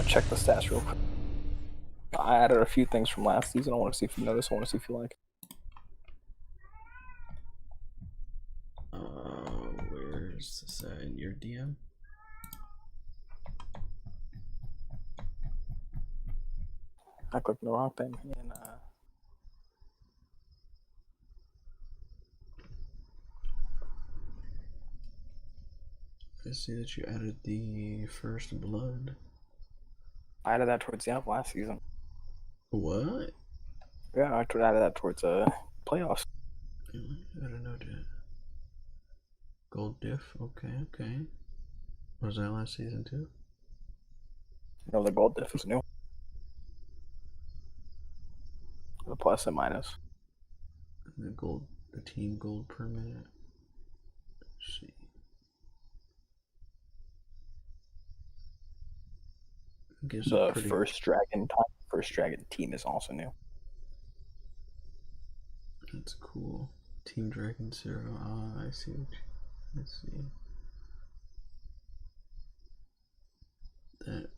Check the stats real quick. I added a few things from last season. I want to see if you notice. I want to see if you like. Where's this in your DM? I clicked the wrong thing. And I see that you added the first blood. I added that towards the end of last season. What? Yeah, I added that towards playoffs. I don't know that. Gold diff. Okay. Was that last season too? No, the gold diff is new. The plus and minus. The team gold per minute. Let's see. Gives The first dragon team is also new. That's cool. Team Dragon Zero. I see. Let's see. That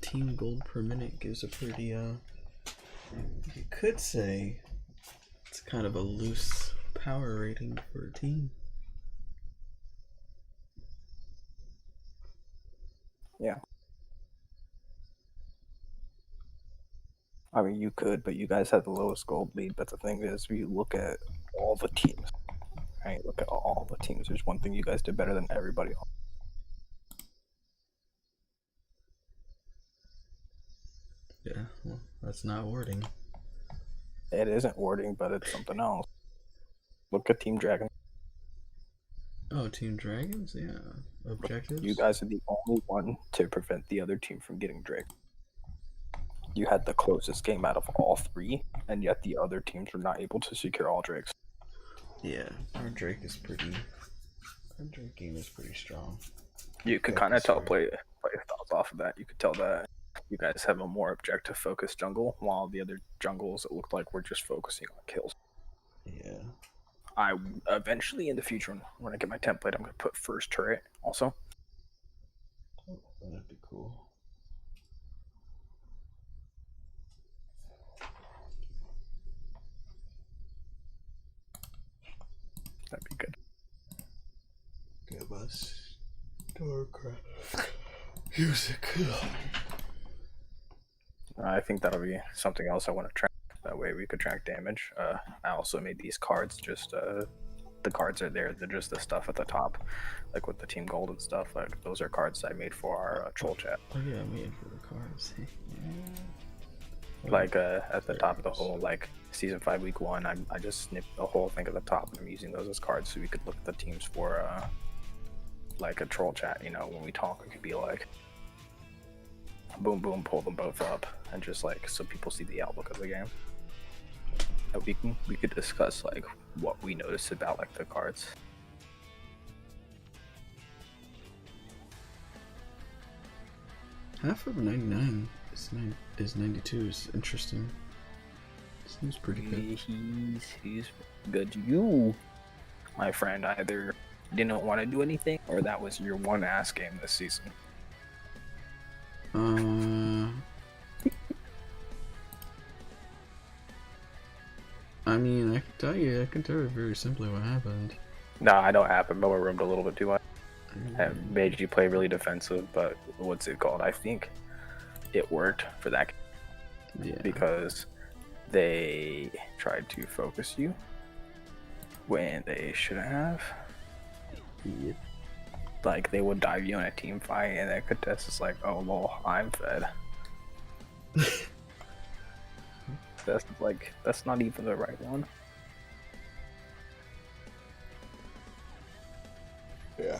team gold per minute gives a pretty you could say it's kind of a loose power rating for a team. Yeah. I mean, you could, but you guys have the lowest gold lead. But the thing is, you look at all the teams, right? Look at all the teams. There's one thing you guys did better than everybody else. Yeah, well, that's not wording. It isn't wording, but it's something else. Look at Team Dragon. Oh, Team Dragons? Yeah. Objectives? You guys are the only one to prevent the other team from getting Drake. You had the closest game out of all three, and yet the other teams were not able to secure all Drakes. Yeah, our Drake game is pretty strong. You could kind of tell play styles off of that. You could tell that you guys have a more objective focused jungle, while the other jungles, it looked like, were just focusing on kills. Yeah. I eventually in the future, when I get my template, I'm gonna put first turret also. Oh, that'd be cool. That'd be good. Give us Starcraft music. I think that'll be something else I want to track. That way we could track damage. I also made these cards. Just the cards are there. They're just the stuff at the top, like with the team gold and stuff. Like those are cards I made for our troll chat. Oh yeah, I made for the cards. Like at the top of the whole like season 5 week 1, I just snipped the whole thing at the top, and I'm using those as cards so we could look at the teams for like a troll chat. You know, when we talk, it could be like boom boom, pull them both up, and just like so people see the outlook of the game. And we could discuss like what we noticed about like the cards. Half of 99 is 92 is interesting. Seems pretty good. He's good. You, my friend, either didn't want to do anything or that was your one ass game this season. I mean, I can tell you very simply what happened. No, I know it happened, but we roomed a little bit too much. It made you play really defensive, but what's it called? I think it worked for that Yeah. because they tried to focus you when they shouldn't have. Yep. Like they would dive you in a team fight, and then Contest is like, "Oh lol, I'm fed." That's not even the right one. Yeah.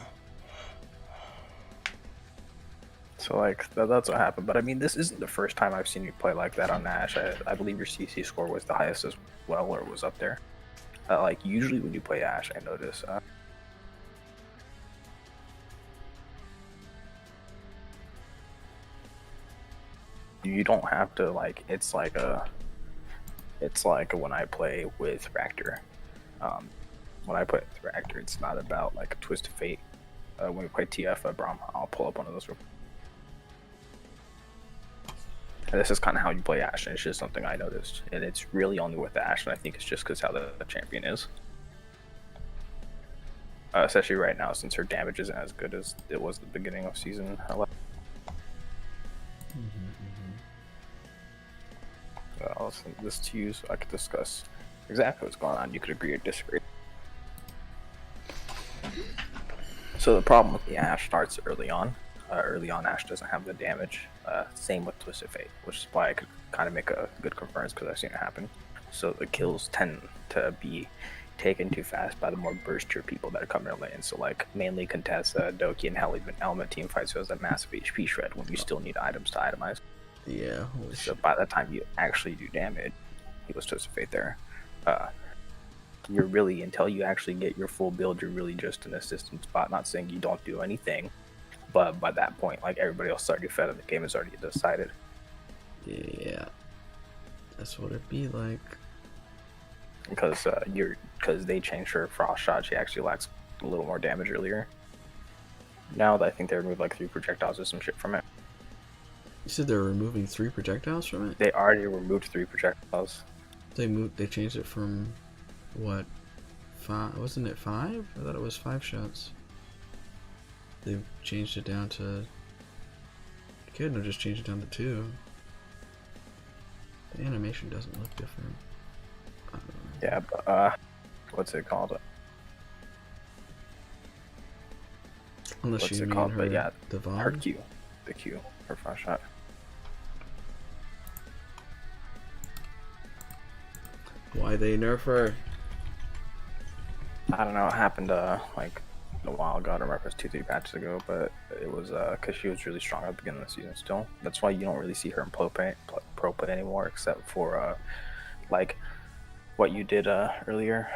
So like that's what happened. But I mean, this isn't the first time I've seen you play like that on Nash. I believe your CC score was the highest as well, or was up there. Like usually when you play Ash, I notice. You don't have to like. It's like when I play with Raptor. When I play with Raptor, it's not about like a twist of fate. When we play TF Braum, I'll pull up one of those. And this is kind of how you play Ashe, and it's just something I noticed. And it's really only with Ashe, and I think it's just because how the champion is. Especially right now, since her damage isn't as good as it was at the beginning of season 11. I'll send this to you so I could discuss exactly what's going on. You could agree or disagree. So the problem with the Ashe starts early on. Early on, Ashe doesn't have the damage. Same with Twisted Fate, which is why I could kind of make a good concurrence because I've seen it happen. So the kills tend to be taken too fast by the more burst tier people that are coming in lane. So like mainly Contessa, Doki, and hell even Element team fights who has a massive HP shred when you still need items to itemize. Yeah. So by the time you actually do damage, he was Twisted Fate there. You're really, until you actually get your full build, you're really just an assistant spot. Not saying you don't do anything, but by that point, like everybody else already fed and the game is already decided. Yeah. That's what it'd be like. Because they changed her frost shot, she actually lacks a little more damage earlier. Now I think they removed like 3 projectiles or some shit from it. You said they're removing 3 projectiles from it? They already removed 3 projectiles. They changed it from what? 5? Wasn't it 5? I thought it was 5 shots. They've changed it down to. You couldn't have just changed it down to 2. The animation doesn't look different. I don't know. Yeah, but what's it called? Unless What's you it mean called? her But yeah, Devon? her Q, her frost shot. Why they nerf her? I don't know. It happened like a while ago. I don't remember if it was 2-3 patches ago, but it was because she was really strong at the beginning of the season. Still, that's why you don't really see her in pro play anymore, except for like what you did earlier.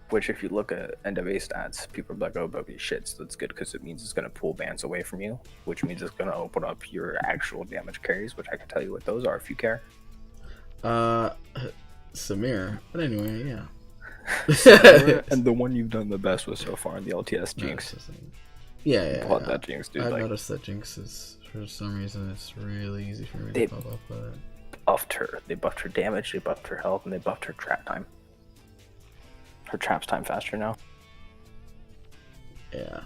Which, if you look at end of A stats, people are like, "Oh, but shit, so that's good because it means it's going to pull bans away from you, which means it's going to open up your actual damage carries, which I can tell you what those are if you care." Samir. But anyway, yeah. And the one you've done the best with so far in the LTS Jinx. Yeah. Pull out that Jinx, dude. I've like, noticed that Jinx is, for some reason, it's really easy for me to pop up with it. Buffed her. They buffed her damage, they buffed her health, and they buffed her trap time. Her trap's time faster now. Yeah.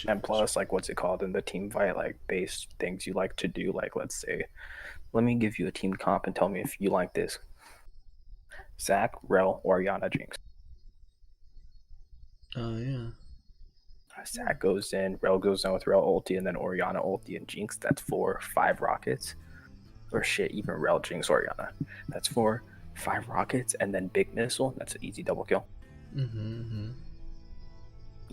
And plus, like, what's it called in the team fight, like, base things you like to do, like, let's say, let me give you a team comp and tell me if you like this. Zac, Rel, Orianna, Jinx. Oh, yeah. Zac goes in, Rel goes in with Rel ulti, and then Orianna ulti and Jinx. That's 5 rockets. Or shit, even Rel, Jinx, Orianna. That's 5 rockets, and then big missile. That's an easy double kill.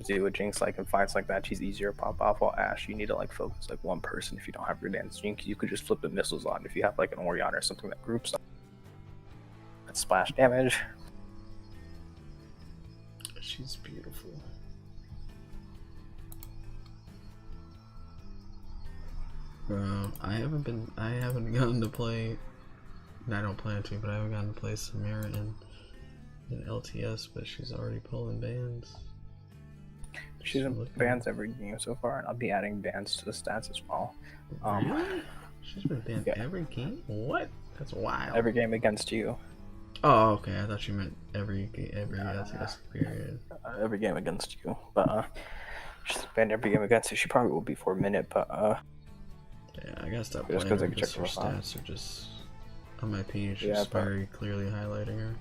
See what Jinx like in fights like that, she's easier to pop off. While Ashe, you need to like focus like one person. If you don't have your dance Jinx, you could just flip the missiles on. If you have like an Orianna or something that groups, that's splash damage. She's beautiful. Bro, I haven't gotten to play. And I don't plan to, but I haven't gotten to play Samira in LTS, but she's already pulling bans. She's in bans every game so far, and I'll be adding bans to the stats as well. Really? She's been banned every game? What? That's wild. Every game against you. Oh, okay. I thought you meant every LTS period. Every game against you, but she's banned every game against you. She probably will be for a minute, but yeah, I gotta stop just playing her I can check because her stats are just on my page, just very clearly highlighting her.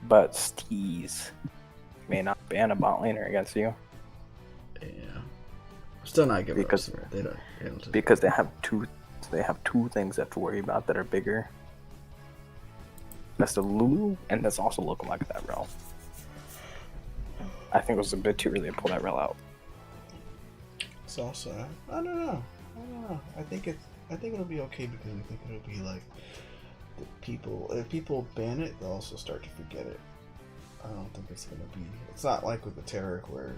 But Steez may not ban a bot laner against you. Yeah, still not giving because up they don't because they have two things they have to worry about that are bigger. That's the Lulu, and that's also looking like that Rel. I think it was a bit too early to pull that Rel out. It's also I don't know. I think it'll be okay because I think it'll be like if people ban it, they'll also start to forget it. I don't think it's gonna be. It's not like with the Taric where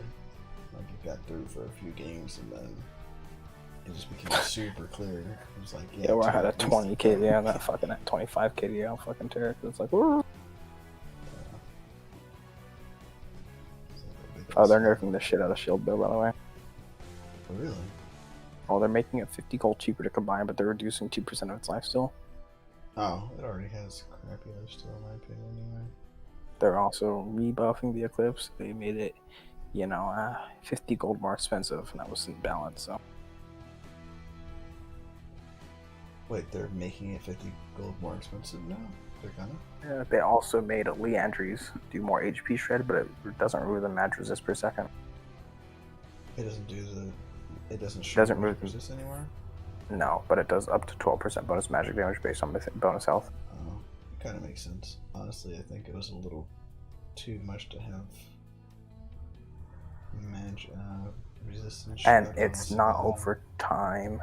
like you got through for a few games and then it just became super clear. It was like where I had a 20 KD on that fucking at 25 KD on fucking Taric. It's like, woo. Yeah. So, Oh, they're nerfing the shit out of Shield Bill, by the way. oh, really? Well, they're making it 50 gold cheaper to combine, but they're reducing 2% of its life still. Oh, it already has crappy lifesteal in my opinion anyway. They're also rebuffing the Eclipse. They made it, 50 gold more expensive, and that was in balance, so. Wait, they're making it 50 gold more expensive now? They're gonna? Yeah, they also made Leandries do more HP shred, but it doesn't remove the magic resist per second. It doesn't do the. It doesn't show Doesn't magic move- resist anymore? No, but it does up to 12% bonus magic damage based on bonus health. Oh, it kind of makes sense. Honestly, I think it was a little too much to have resistance. And shred it's bonus not on. over time.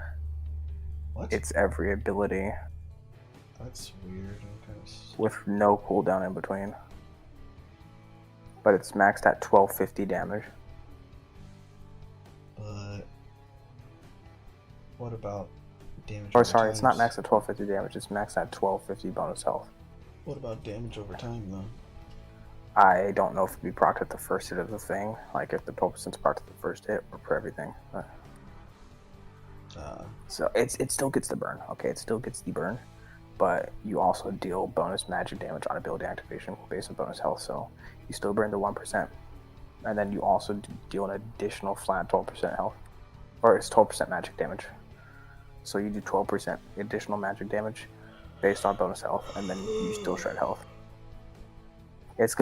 What? It's every ability That's weird. I'm kind of. with no cooldown in between. But it's maxed at 1250 damage. But what about damage? Or over sorry, time? it's not maxed at 1250 damage, it's maxed at 1250 bonus health. What about damage over time, though? I don't know if it'd be procced at the first hit of the thing, like if the 12% is procced at the first hit or for everything. So it still gets the burn, okay? It still gets the burn, but you also deal bonus magic damage on ability activation based on bonus health, so you still burn the 1%. And then you also deal an additional flat 12% health, or it's 12% magic damage. So you do 12% additional magic damage based on bonus health, and then you still shred health.